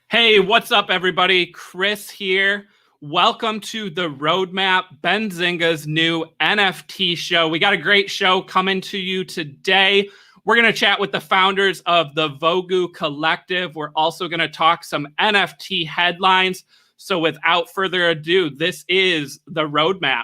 Hey, what's up, everybody? Chris here. Welcome to the Roadmap, Benzinga's new NFT show. We got a great show coming to you today. We're going to chat with the founders of the Vogu Collective. We're also going to talk some NFT headlines. So without further ado, this is the Roadmap.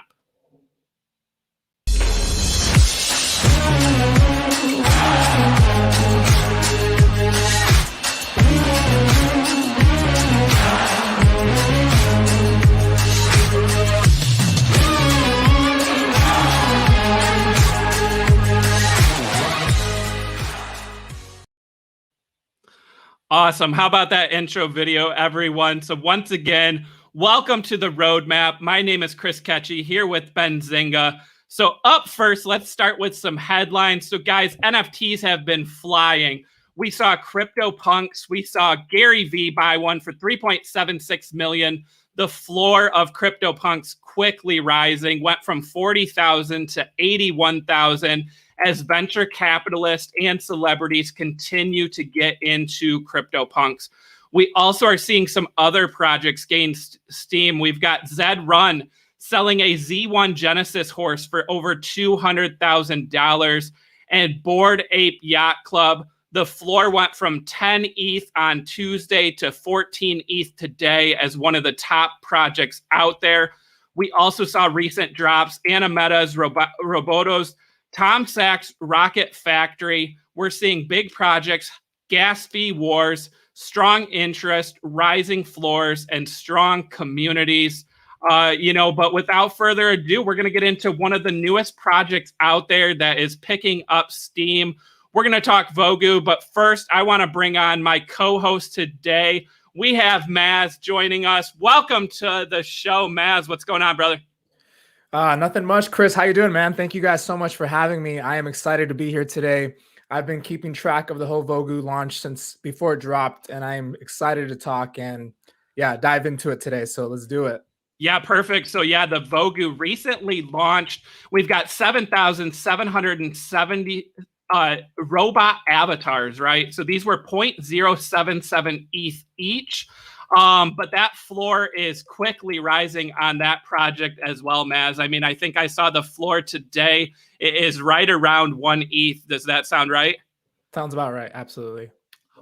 Awesome. How about that intro video, everyone? So once again, welcome to the Roadmap. My name is Chris Katje here with Benzinga. So up first, let's start with some headlines. So guys, NFTs have been flying. We saw CryptoPunks. We saw Gary Vee buy one for $3.76 million. The floor of CryptoPunks quickly rising, went from 40,000 to 81,000. As venture capitalists and celebrities continue to get into CryptoPunks. We also are seeing some other projects gain steam. We've got Zed Run selling a Z1 Genesis horse for over $200,000. And Bored Ape Yacht Club, the floor went from 10 ETH on Tuesday to 14 ETH today as one of the top projects out there. We also saw recent drops, Animeta's Robotos, Tom Sachs Rocket Factory. We're seeing big projects, gas fee wars, strong interest, rising floors, and strong communities. But without further ado, we're going to get into one of the newest projects out there that is picking up steam. We're going to talk Vogu, but first, I want to bring on my co-host today. We have Maz joining us. Welcome to the show, Maz. What's going on, brother? Nothing much, Chris. How you doing, man? Thank you guys so much for having me. I am excited to be here today. I've been keeping track of the whole Vogu launch since before it dropped, and I'm excited to talk and dive into it today. So let's do it. Yeah, perfect. So yeah, the Vogu recently launched. We've got 7,770 robot avatars, right? So these were 0.077 ETH each. But that floor is quickly rising on that project as well, Maz. I mean, I think I saw the floor today. It is right around 1 ETH. Does that sound right? Sounds about right. Absolutely.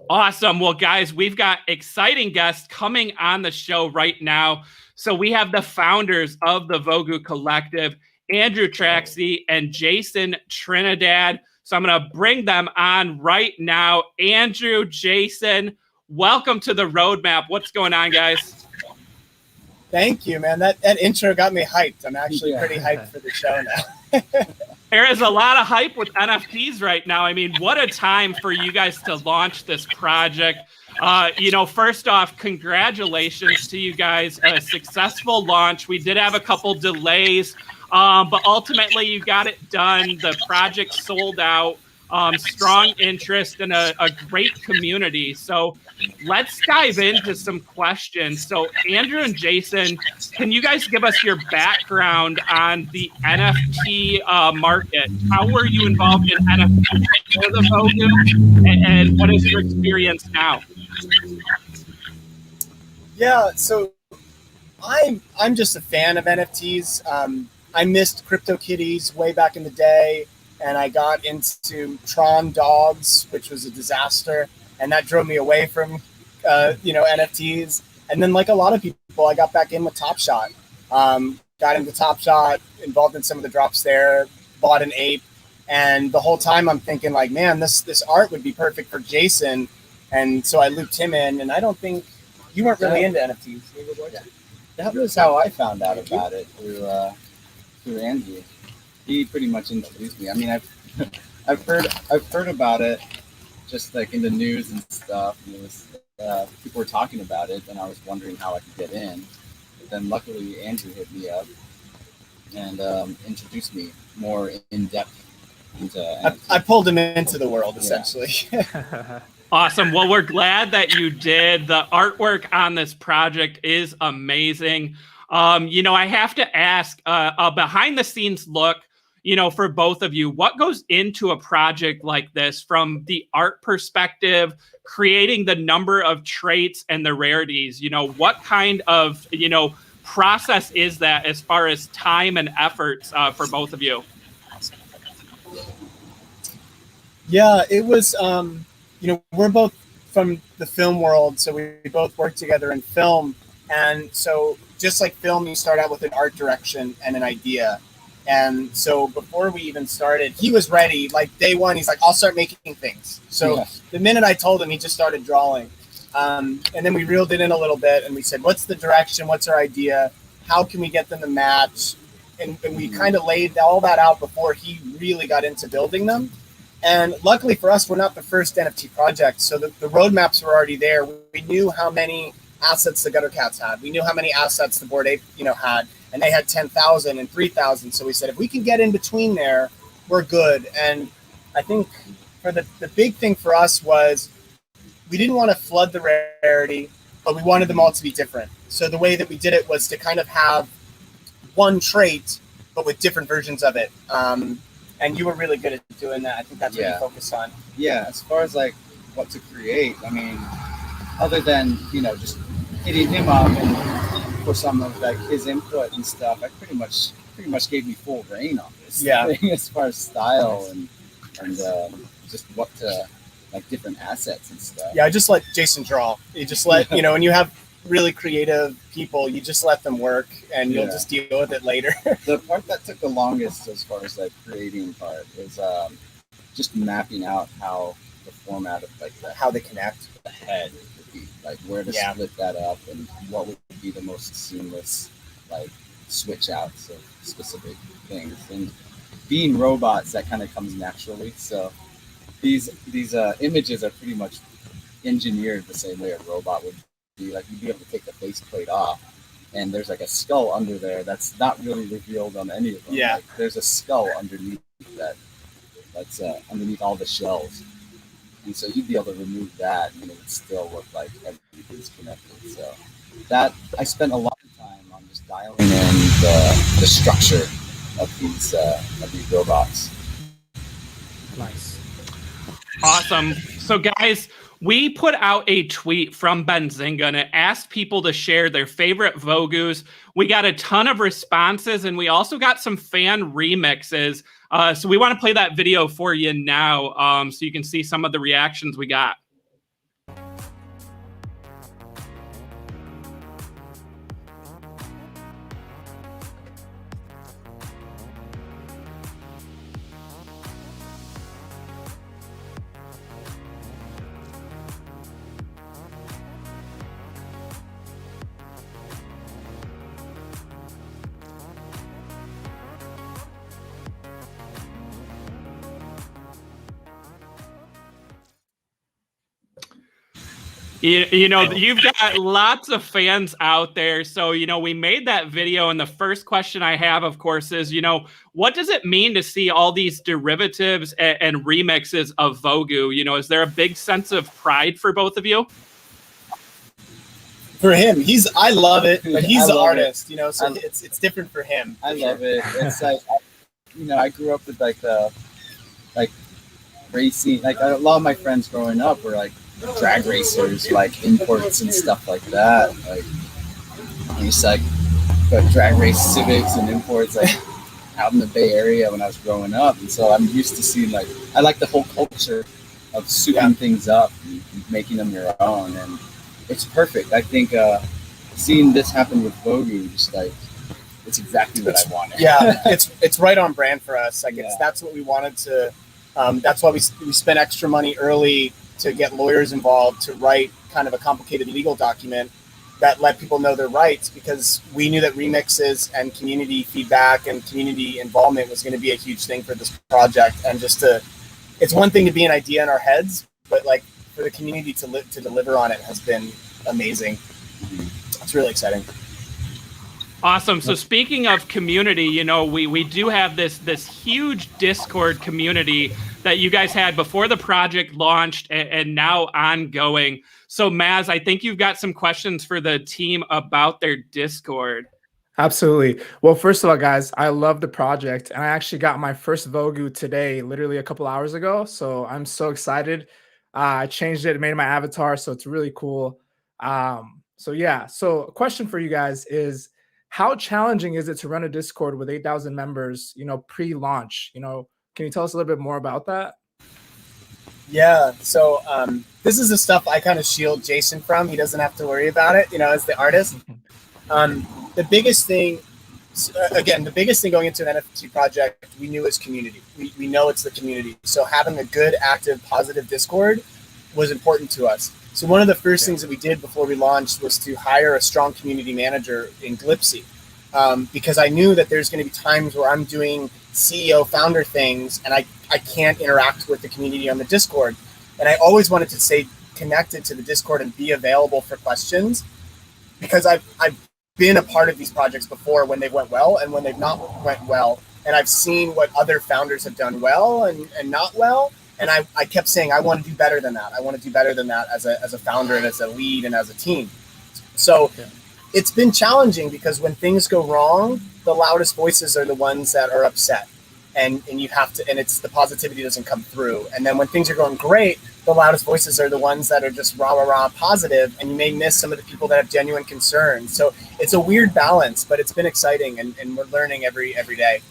Awesome. Well, guys, we've got exciting guests coming on the show right now. So we have the founders of the Vogu Collective, Andrew Traxey and Jason Trinidad. So I'm going to bring them on right now. Andrew, Jason, welcome to the Roadmap. What's going on, guys? Thank you, man. That intro got me hyped. I'm actually pretty hyped for the show now. There is a lot of hype with NFTs right now. I mean, what a time for you guys to launch this project. First off, congratulations to you guys. A successful launch. We did have a couple delays, but ultimately you got it done. The project sold out. Strong interest and a great community. So let's dive into some questions. So Andrew and Jason, can you guys give us your background on the NFT market? How were you involved in NFT before the Vogu, and what is your experience now? Yeah, so I'm just a fan of NFTs. I missed CryptoKitties way back in the day. And I got into Tron Dogs, which was a disaster, and that drove me away from, NFTs. And then, like a lot of people, I got back in with Top Shot. Got into Top Shot, involved in some of the drops there, bought an ape, and the whole time I'm thinking, like, man, this art would be perfect for Jason. And so I looped him in, and I don't think you weren't really into NFTs. That was how I found out about it through Andrew. He pretty much introduced me. I mean, I've heard about it just like in the news and stuff. And it was people were talking about it, and I was wondering how I could get in. But then luckily Andrew hit me up and introduced me more in depth into. I pulled him into the world essentially. Awesome. Well, we're glad that you did. The artwork on this project is amazing. I have to ask a behind the scenes look. for both of you, what goes into a project like this from the art perspective, creating the number of traits and the rarities? What kind of, process is that as far as time and efforts for both of you? Yeah, it was, we're both from the film world, so we both work together in film. And so just like film, you start out with an art direction and an idea. And so before we even started, he was ready. Like day one, he's like, I'll start making things. So the minute I told him, he just started drawing. And then we reeled it in a little bit and we said, what's the direction? What's our idea? How can we get them to match? And we kind of laid all that out before he really got into building them. And luckily for us, we're not the first NFT project. So the roadmaps were already there. We knew how many assets the Gutter Cats had. We knew how many assets the Bored Ape, had, and they had 10,000 and 3,000. So we said, if we can get in between there, we're good. And I think for the big thing for us was we didn't want to flood the rarity, but we wanted them all to be different. So the way that we did it was to kind of have one trait, but with different versions of it. And you were really good at doing that. I think that's what you focused on. Yeah, as far as like what to create, I mean, other than, just hitting him up and for some of like his input and stuff, I pretty much gave me full reign on this thing as far as style and just what to, like different assets and stuff. Yeah, I just let Jason draw. You just let, when you have really creative people, you just let them work and you'll just deal with it later. The part that took the longest as far as like creating part is just mapping out how the format of like how they connect, the head would be, like where to split that up and what would be the most seamless like switch outs of specific things. And being robots, that kind of comes naturally. So these images are pretty much engineered the same way a robot would be. Like you'd be able to take the faceplate off and there's like a skull under there that's not really revealed on any of them. Yeah. Like, there's a skull underneath that's underneath all the shells. And so you'd be able to remove that and it would still look like everything's connected. So that I spent a lot of time on just dialing in the structure of these robots. Nice. Awesome. So guys, we put out a tweet from Benzinga and it asked people to share their favorite Vogus. We got a ton of responses and we also got some fan remixes. So we want to play that video for you now so you can see some of the reactions we got. You've got lots of fans out there. So, we made that video. And the first question I have, of course, is, what does it mean to see all these derivatives and remixes of Vogu? Is there a big sense of pride for both of you? For him, I love it, but he's the artist, so it's different for him. I love it. It's like, I grew up with like racing, like a lot of my friends growing up were like drag racers, like imports and stuff like that. Like I used to like put drag race civics and imports like out in the Bay Area when I was growing up, and so I'm used to seeing like I like the whole culture of souping things up and making them your own, and it's perfect. I think seeing this happen with Vogu, just like it's exactly what I wanted. Yeah, it's right on brand for us. Like that's what we wanted to. That's why we spent extra money early to get lawyers involved to write kind of a complicated legal document that let people know their rights, because we knew that remixes and community feedback and community involvement was going to be a huge thing for this project. And it's one thing to be an idea in our heads, but like for the community to deliver on it has been amazing. It's really exciting. Awesome. So speaking of community, we do have this huge Discord community that you guys had before the project launched and now ongoing. So Maz, I think you've got some questions for the team about their Discord. Absolutely. Well, first of all, guys, I love the project, and I actually got my first Vogu today, literally a couple hours ago. So I'm so excited. I changed it, made my avatar, so it's really cool. So yeah. So a question for you guys is, how challenging is it to run a Discord with 8,000 members? Pre-launch. Can you tell us a little bit more about that? Yeah. So this is the stuff I kind of shield Jason from. He doesn't have to worry about it, as the artist. The biggest thing, again, the biggest thing going into an NFT project, we knew is community. We know it's the community. So having a good, active, positive Discord was important to us. So one of the first things that we did before we launched was to hire a strong community manager in Glipsy, because I knew that there's going to be times where I'm doing CEO founder things and I can't interact with the community on the Discord. And I always wanted to stay connected to the Discord and be available for questions, because I've been a part of these projects before when they went well and when they've not went well. And I've seen what other founders have done well and not well. And I kept saying, I want to do better than that. I want to do better than that as a founder and as a lead and as a team. So it's been challenging, because when things go wrong, the loudest voices are the ones that are upset. And you have to, and it's the positivity doesn't come through. And then when things are going great, the loudest voices are the ones that are just rah, rah, rah, positive, and you may miss some of the people that have genuine concerns. So it's a weird balance, but it's been exciting, and we're learning every day.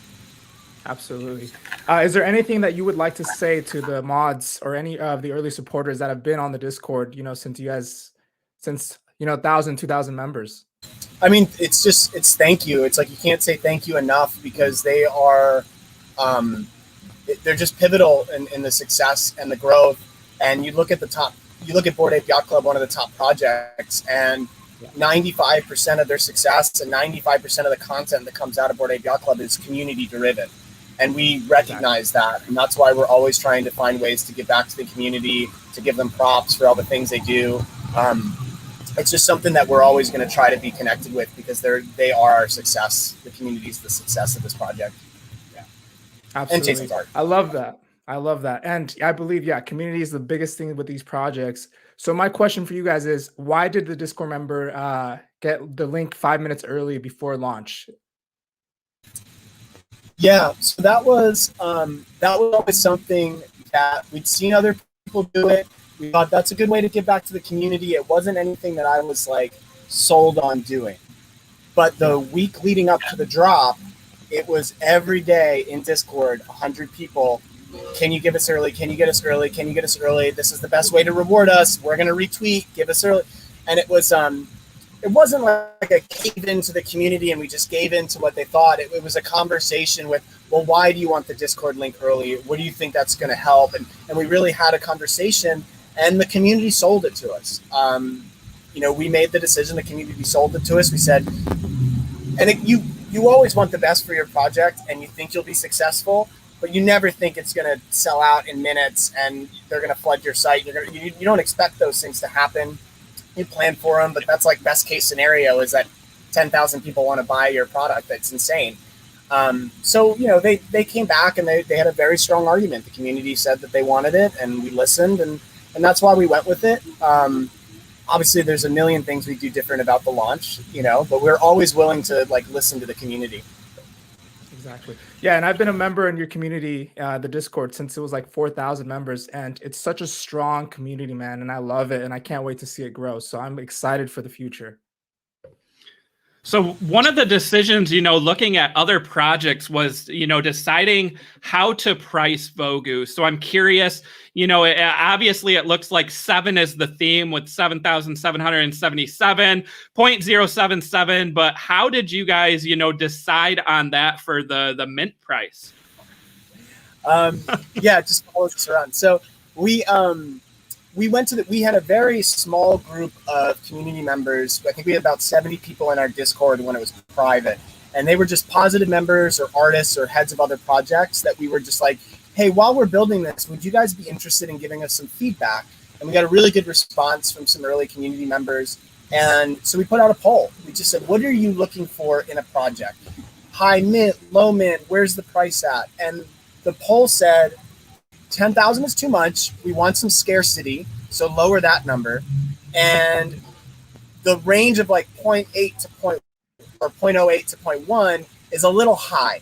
Absolutely. Is there anything that you would like to say to the mods or any of the early supporters that have been on the Discord, since 1,000, 2,000 members? I mean, it's thank you. It's like, you can't say thank you enough, because they are, they're just pivotal in the success and the growth. And you look at Bored Ape Yacht Club, one of the top projects, and 95% of their success and 95% of the content that comes out of Bored Ape Yacht Club is community driven. And we recognize that. And that's why we're always trying to find ways to give back to the community, to give them props for all the things they do. It's just something that we're always going to try to be connected with, because they are our success. The community is the success of this project. Yeah, absolutely. And Jason's art. I love that. And I believe, community is the biggest thing with these projects. So my question for you guys is, why did the Discord member get the link 5 minutes early before launch? Yeah, so that was always something that we'd seen other people do it. We thought that's a good way to give back to the community. It wasn't anything that I was like sold on doing. But the week leading up to the drop, it was every day in Discord, 100 people. Can you give us early? Can you get us early? Can you get us early? This is the best way to reward us. We're going to retweet. Give us early. And it wasn't like a cave into the community and we just gave in to what they thought. It was a conversation with, well, why do you want the Discord link early? What do you think that's going to help? And we really had a conversation, and the community sold it to us. We made the decision, the community sold it to us. We said, and you always want the best for your project, and you think you'll be successful, but you never think it's going to sell out in minutes and they're going to flood your site. You don't expect those things to happen. You plan for them, but that's like best case scenario is that 10,000 people want to buy your product. That's insane. So they came back and they had a very strong argument. The community said that they wanted it, and we listened, and that's why we went with it. Obviously, there's a million things we do different about the launch, but we're always willing to listen to the community. Exactly. Yeah, and I've been a member in your community, the Discord, since it was like 4,000 members, and it's such a strong community, man, and I love it, and I can't wait to see it grow. So I'm excited for the future. So one of the decisions, looking at other projects was, deciding how to price Vogu. So I'm curious, obviously it looks like 7 is the theme with 7,777, 0.077. But how did you guys, decide on that for the mint price? Just follow this around. So we had a very small group of community members. I think we had about 70 people in our Discord when it was private. And they were just positive members or artists or heads of other projects that we were just like, hey, while we're building this, would you guys be interested in giving us some feedback? And we got a really good response from some early community members. And so we put out a poll. We just said, what are you looking for in a project? High mint, low mint, where's the price at? And the poll said, 10,000 is too much. We want some scarcity, so lower that number. And the range of like 0.8 to zero .08 to 0.1 is a little high.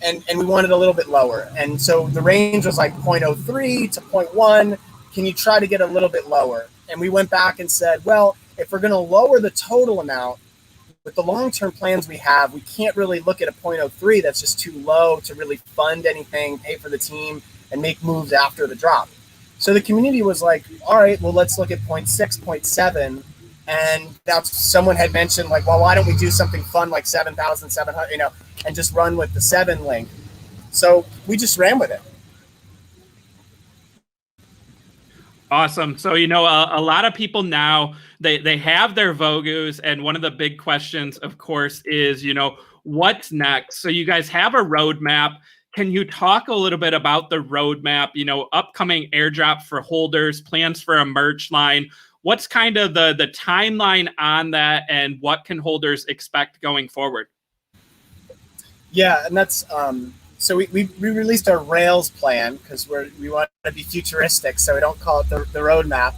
And we wanted a little bit lower. And so the range was like 0.03 to 0.1. Can you try to get a little bit lower? And we went back and said, well, if we're going to lower the total amount, with the long-term plans we have, we can't really look at a 0.03 that's just too low to really fund anything, pay for the team, and make moves after the drop. So the community was like, all right, well, let's look at 0.6, 0.7. And that's someone had mentioned like, well, why don't we do something fun like 7,700, and just run with the 7 link. So we just ran with it. Awesome. So, a lot of people now, they have their Vogus, and one of the big questions, of course, is, what's next? So you guys have a roadmap. Can you talk a little bit about the roadmap, upcoming airdrop for holders, plans for a merch line? What's kind of the timeline on that, and what can holders expect going forward? Yeah, and that's so we released our Rails plan because we want to be futuristic, so we don't call it the roadmap,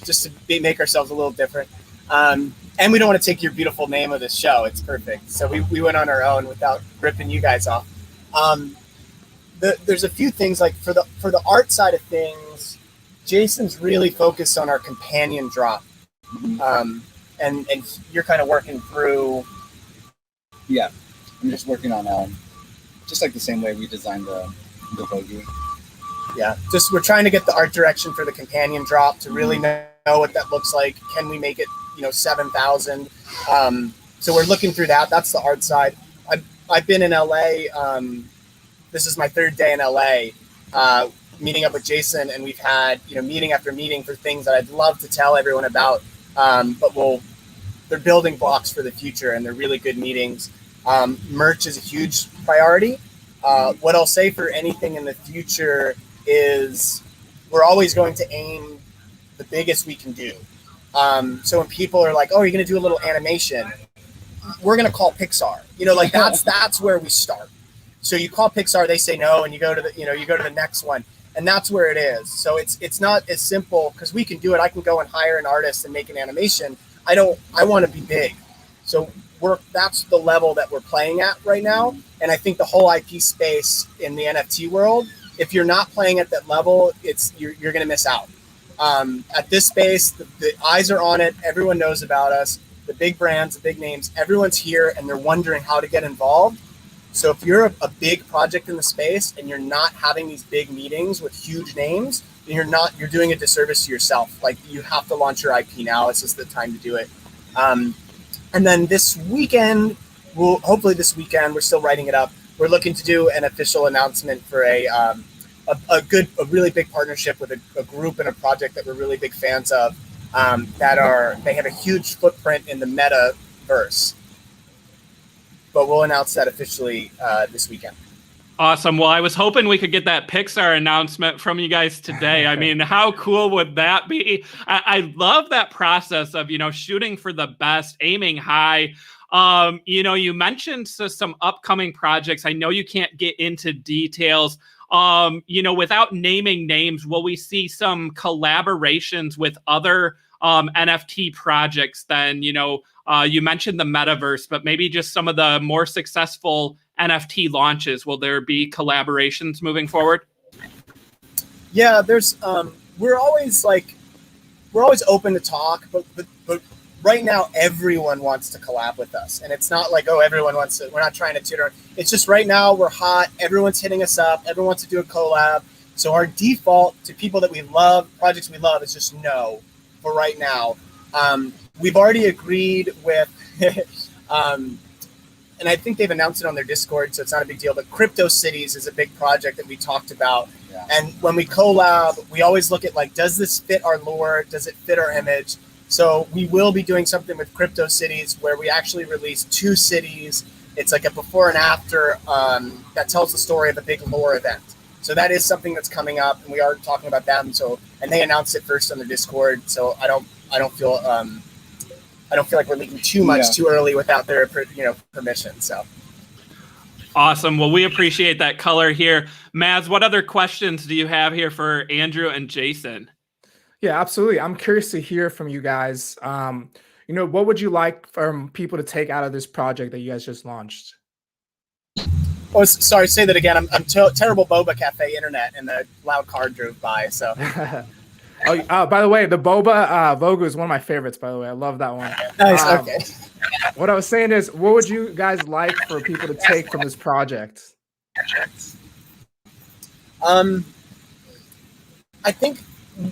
just to make ourselves a little different. And we don't want to take your beautiful name of this show. It's perfect. So we went on our own without ripping you guys off. There's a few things like for the art side of things, Jason's really focused on our companion drop. And you're kind of working through. Yeah, I'm just working on just like the same way we designed the Vogu. Yeah, just we're trying to get the art direction for the companion drop to really know what that looks like. Can we make it 7,000? So we're looking through that. That's the art side. I've been in LA. This is my 3rd day in LA, meeting up with Jason, and we've had meeting after meeting for things that I'd love to tell everyone about. But they're building blocks for the future, and they're really good meetings. Merch is a huge priority. What I'll say for anything in the future is we're always going to aim the biggest we can do. So when people are like, oh, you're going to do a little animation, we're going to call Pixar. That's where we start. So you call Pixar, they say no, and you go to the next one, and that's where it is. So it's not as simple because we can do it. I can go and hire an artist and make an animation. I want to be big. So that's the level that we're playing at right now. And I think the whole IP space in the NFT world, if you're not playing at that level, you're going to miss out. At this space, the eyes are on it. Everyone knows about us. The big brands, the big names, everyone's here, and they're wondering how to get involved. So if you're a big project in the space and you're not having these big meetings with huge names, then you're doing a disservice to yourself. Like, you have to launch your IP now. It's just the time to do it. And then this weekend, hopefully this weekend, we're still writing it up. We're looking to do an official announcement for a really big partnership with a group and a project that we're really big fans of. They have a huge footprint in the Metaverse. But we'll announce that officially this weekend. Awesome. Well, I was hoping we could get that Pixar announcement from you guys today. I mean, how cool would that be? I love that process of, shooting for the best, aiming high. You mentioned some upcoming projects. I know you can't get into details. Without naming names, will we see some collaborations with other NFT projects then? You mentioned the Metaverse, but maybe just some of the more successful NFT launches. Will there be collaborations moving forward? Yeah, we're always open to talk, but right now everyone wants to collab with us, and it's not like, oh, everyone wants to. We're not trying to tutor. It's just right now we're hot. Everyone's hitting us up. Everyone wants to do a collab. So our default to people that we love, projects we love, is just no for right now. We've already agreed with, and I think they've announced it on their Discord, so it's not a big deal, but Crypto Cities is a big project that we talked about. Yeah. And when we collab, we always look at, does this fit our lore? Does it fit our image? So we will be doing something with Crypto Cities where we actually release 2 cities. It's like a before and after that tells the story of a big lore event. So that is something that's coming up, and we are talking about them. And they announced it first on their Discord, so I don't feel like we're leaking too much too early without their permission. So awesome. Well, we appreciate that color here. Maz, what other questions do you have here for Andrew and Jason? Yeah, absolutely. I'm curious to hear from you guys. what would you like from people to take out of this project that you guys just launched? Oh, sorry, say that again. I'm terrible boba cafe internet, and the loud car drove by. So, by the way, the boba Vogu is one of my favorites. By the way, I love that one. nice. Okay. What I was saying is, what would you guys like for people to take from this project? I think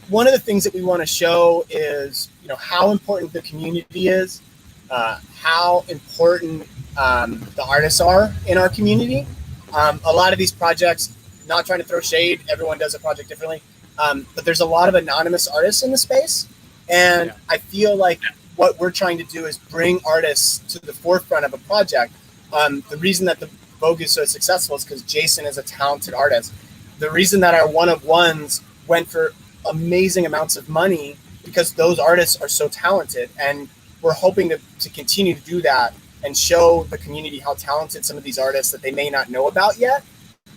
one of the things that we want to show is, how important the community is, how important the artists are in our community. A lot of these projects, not trying to throw shade, everyone does a project differently, but there's a lot of anonymous artists in the space, and I feel like what we're trying to do is bring artists to the forefront of a project. The reason that the Vogue is so successful is because Jason is a talented artist. The reason that our one-of-ones went for amazing amounts of money because those artists are so talented, and we're hoping to continue to do that and show the community how talented some of these artists that they may not know about yet,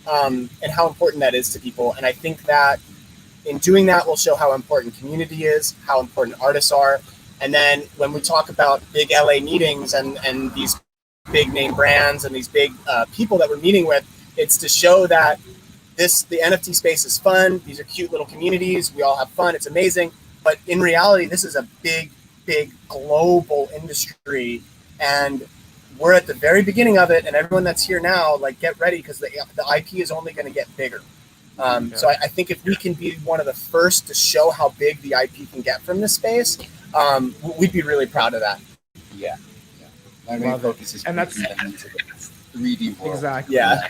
and how important that is to people. And I think that in doing that, we'll show how important community is, how important artists are. And then when we talk about big LA meetings and these big name brands and these big people that we're meeting with, it's to show that the NFT space is fun. These are cute little communities. We all have fun. It's amazing. But in reality, this is a big, big global industry. And we're at the very beginning of it. And everyone that's here now, like, get ready, because the IP is only going to get bigger. So I think if we can be one of the first to show how big the IP can get from this space, we'd be really proud of that. Yeah. My main focus is and that's into the 3D world. Exactly. Yeah.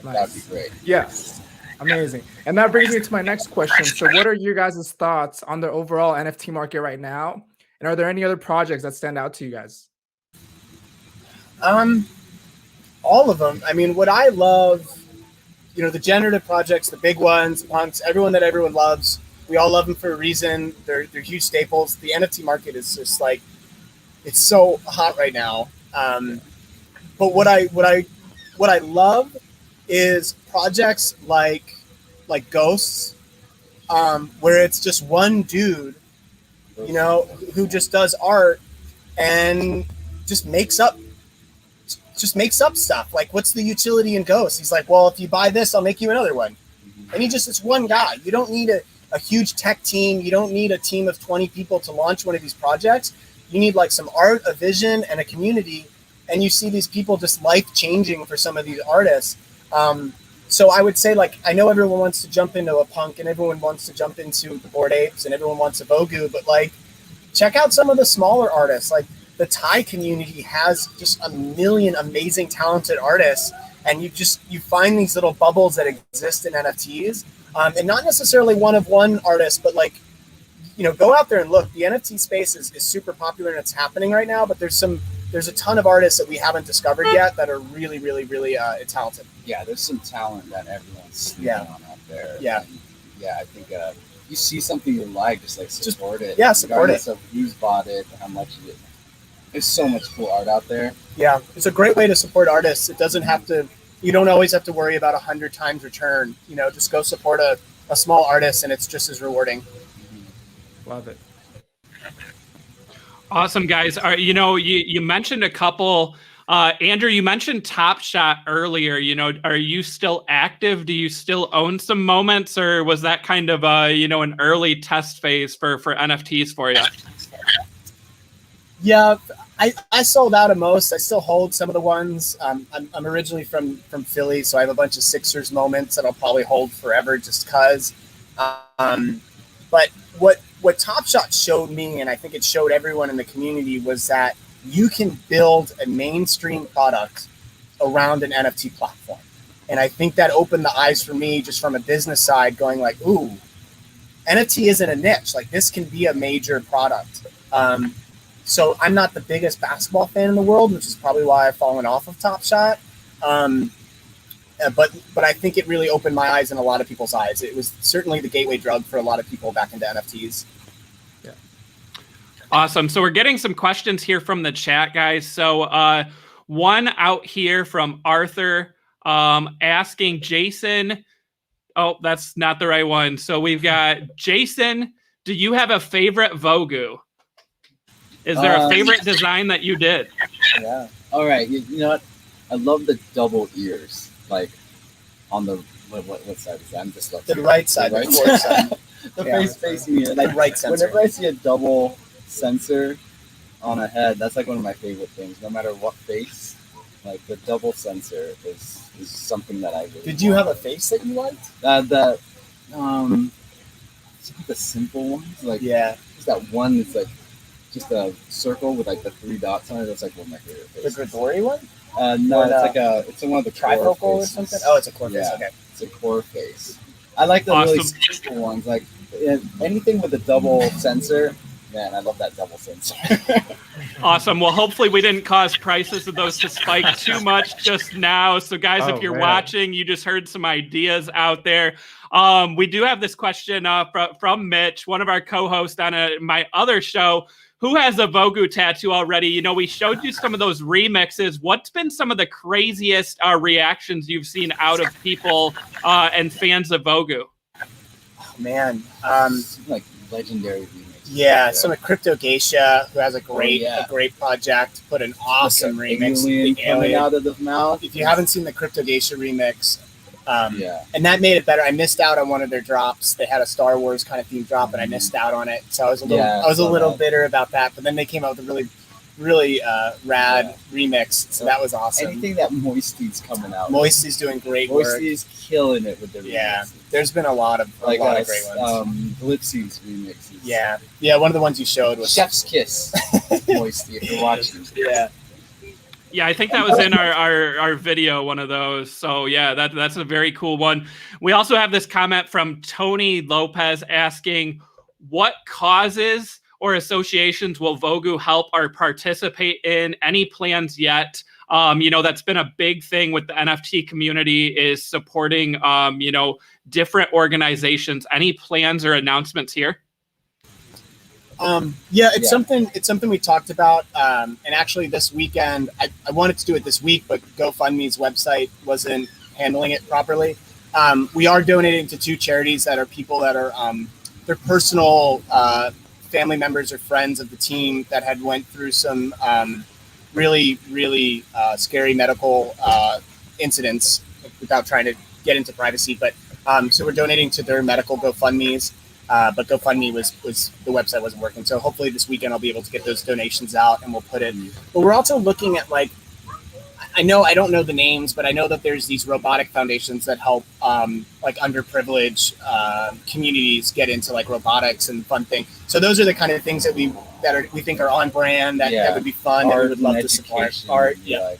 Nice. That'd be great. Yes. Amazing. And that brings me to my next question. So what are your guys' thoughts on the overall NFT market right now? And are there any other projects that stand out to you guys? All of them. I mean, what I love, the generative projects, the big ones, punks, everyone that everyone loves. We all love them for a reason. They're huge staples. The NFT market is just like, it's so hot right now. But what I love is projects like Ghosts, where it's just one dude, who just does art and just makes up stuff. Like, what's the utility in Ghosts? He's like, well, if you buy this, I'll make you another one. And it's one guy. You don't need a huge tech team. You don't need a team of 20 people to launch one of these projects. You need like some art, a vision, and a community. And you see these people just life-changing for some of these artists. So I would say, like, I know everyone wants to jump into a punk and everyone wants to jump into the Bored Apes and everyone wants a Vogu, but like, check out some of the smaller artists. Like, the Thai community has just a million amazing, talented artists, and you find these little bubbles that exist in NFTs, and not necessarily one artist, but like, go out there and look. The NFT space is super popular and it's happening right now, but there's a ton of artists that we haven't discovered yet that are really, really, really talented. Yeah, there's some talent that everyone's sleeping on out there. Yeah. And I think you see something you like, just support it. Yeah, support it. Regardless of who's bought it, how much it. There's so much cool art out there. Yeah, it's a great way to support artists. It doesn't have to. You don't always have to worry about 100 times return. Just go support a small artist, and it's just as rewarding. Love it. Awesome, guys. You mentioned a couple. Andrew, you mentioned Top Shot earlier. Are you still active? Do you still own some moments, or was that kind of an early test phase for NFTs for you? Yeah, I sold out of most. I still hold some of the ones. I'm originally from Philly, so I have a bunch of Sixers moments that I'll probably hold forever just because. But what Top Shot showed me, and I think it showed everyone in the community, was that you can build a mainstream product around an NFT platform. And I think that opened the eyes for me just from a business side, going like, ooh, NFT isn't a niche. Like, this can be a major product. So I'm not the biggest basketball fan in the world, which is probably why I've fallen off of Top Shot. But I think it really opened my eyes and a lot of people's eyes. It was certainly the gateway drug for a lot of people back into NFTs. Yeah. Awesome. So we're getting some questions here from the chat, guys. So one out here from Arthur asking Jason. Oh, that's not the right one. So we've got Jason. Do you have a favorite Vogu? Is there a favorite design that you did? Yeah. All right. You know what? I love the double ears, like on the what side is that? I'm just The right side, right the forward side. the Yeah. face facing me. Like right sensor. Whenever I see a double sensor on a head, that's like one of my favorite things. No matter what face, like the double sensor is something that I really. Did you have a face that you liked? Some of the simple ones, like Yeah. just that one that's like just a circle with like the 3 dots on it. That's like one of my favorite The faces. Grigori one? No, Or it's one of the Trifocal core or faces. something? Oh, it's a core face. Yeah. Okay. It's a core face. I like the really Awesome. simple ones. Like anything with a double sensor, man, I love that double sensor. Awesome. Well, hopefully we didn't cause prices of those to spike too much just now. So guys, Oh, if you're man. watching, you just heard some ideas out there. We do have this question from Mitch, one of our co-hosts on my other show, who has a Vogu tattoo already. You know, we showed you some of those remixes. What's been some of the craziest reactions you've seen out of people and fans of Vogu? Oh, man. Like legendary remix. Yeah, some of Cryptogen, who has a great yeah. project, put an awesome Like remix. alien The coming alien. out of the mouth. If you haven't seen the Cryptogen remix, Yeah. and that made it better. I missed out on one of their drops. They had a Star Wars kind of theme drop, and I missed out on it. So I was a little bitter about that. But then they came out with a really rad remix. So that was awesome. Anything that Moisty's coming out. Moisty's doing great work. Moisty's killing it with the remixes. Yeah, there's been a lot of great ones. Blipsy's remixes. Yeah, one of the ones you showed was Chef's Kiss. Moisty, if you're watching. Yeah. Yeah, I think that was in our video, one of those. So yeah, that's a very cool one. We also have this comment from Tony Lopez asking, what causes or associations will Vogu help or participate in? Any plans yet? That's been a big thing with the NFT community is supporting, different organizations. Any plans or announcements here? It's something we talked about. And actually this weekend, I wanted to do it this week, but GoFundMe's website wasn't handling it properly. We are donating to 2 charities that are people that are, they're personal family members or friends of the team that had went through some really scary medical incidents without trying to get into privacy. But so we're donating to their medical GoFundMes. But GoFundMe was the website wasn't working. So hopefully this weekend I'll be able to get those donations out and we'll put it. But we're also looking at I don't know the names, but I know that there's these robotic foundations that help underprivileged communities get into robotics and fun things. So those are the kind of things that we think are on brand that would be fun and we would love to support. Art, yeah.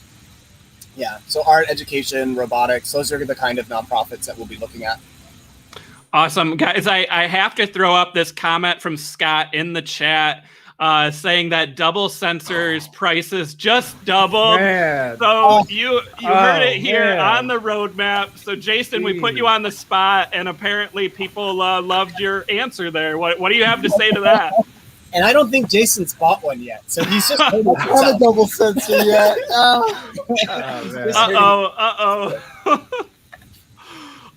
So art, education, robotics, those are the kind of nonprofits that we'll be looking at. Awesome. Guys, I have to throw up this comment from Scott in the chat saying that double sensors prices just doubled. Man. So you heard it here man. on the roadmap. So Jason, we put you on the spot and apparently people loved your answer there. What do you have to say to that? And I don't think Jason's bought one yet. So he's just I don't have a double sensor yet. Uh-oh.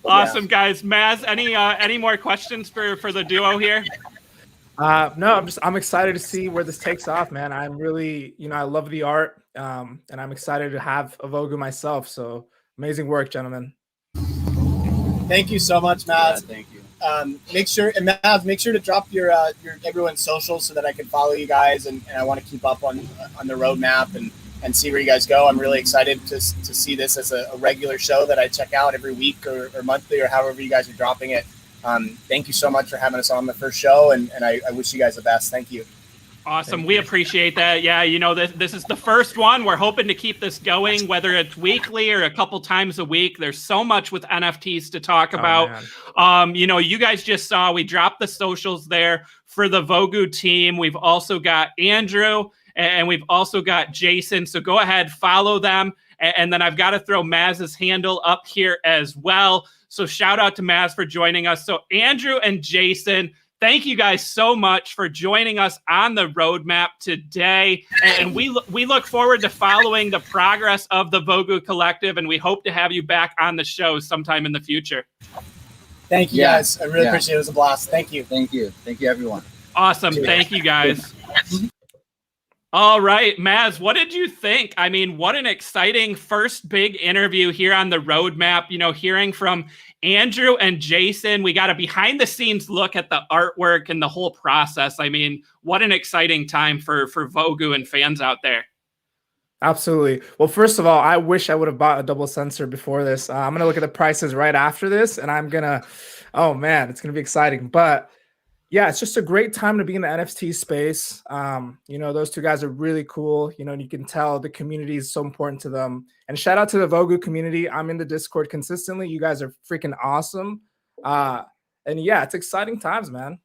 Awesome, guys. Maz, any more questions for the duo here? No, I'm excited to see where this takes off, man. I'm really, I love the art, and I'm excited to have a Vogu myself. So amazing work, gentlemen. Thank you so much, Maz. Yeah, thank you. Make sure to drop your everyone's socials so that I can follow you guys, and I want to keep up on the roadmap and see where you guys go. I'm really excited to see this as a regular show that I check out every week or monthly or however you guys are dropping it. Thank you so much for having us on the first show, and I wish you guys the best. Thank you. Awesome. We appreciate that. Yeah, this is the first one. We're hoping to keep this going, whether it's weekly or a couple times a week. There's so much with NFTs to talk about. You guys just saw we dropped the socials there for the Vogu team. We've also got Andrew and we've also got Jason. So go ahead, follow them. And then I've got to throw Maz's handle up here as well. So shout out to Maz for joining us. So Andrew and Jason, thank you guys so much for joining us on the roadmap today. And we look forward to following the progress of the Vogu Collective. And we hope to have you back on the show sometime in the future. Thank you, guys. I really appreciate it. It was a blast. Thank you. Thank you. Thank you, everyone. Awesome. Thank you, guys. All right, Maz, what did you think? I mean, what an exciting first big interview here on the roadmap. You know, hearing from Andrew and Jason, we got a behind the scenes look at the artwork and the whole process. I mean, what an exciting time for Vogu and fans out there. Absolutely. Well, first of all, I wish I would have bought a double sensor before this. I'm going to look at the prices right after this, and I'm going to, oh man, it's going to be exciting. But yeah, it's just a great time to be in the NFT space. You know, those two guys are really cool. You know, and you can tell the community is so important to them. And shout out to the Vogu community. I'm in the Discord consistently. You guys are freaking awesome. And yeah, it's exciting times, man.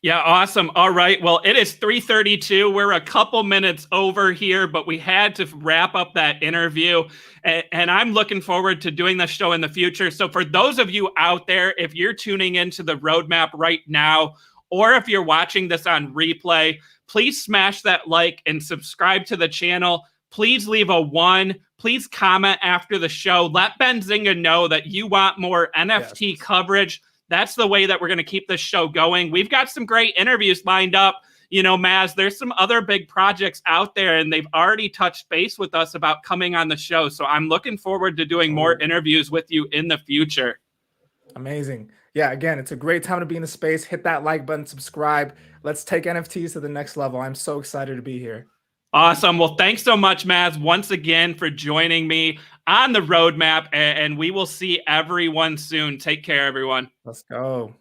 Yeah, awesome. All right. Well, it is 3:32. We're a couple minutes over here, but we had to wrap up that interview. And I'm looking forward to doing this show in the future. So for those of you out there, if you're tuning into the roadmap right now, or if you're watching this on replay, please smash that like and subscribe to the channel. Please leave a 1. Please comment after the show. Let Benzinga know that you want more NFT coverage. That's the way that we're going to keep this show going. We've got some great interviews lined up. You know, Maz, there's some other big projects out there, and they've already touched base with us about coming on the show. So I'm looking forward to doing more interviews with you in the future. Amazing. Yeah, again, it's a great time to be in the space. Hit that like button, subscribe. Let's take NFTs to the next level. I'm so excited to be here. Awesome. Well, thanks so much, Maz, once again for joining me on the roadmap, and we will see everyone soon. Take care, everyone. Let's go.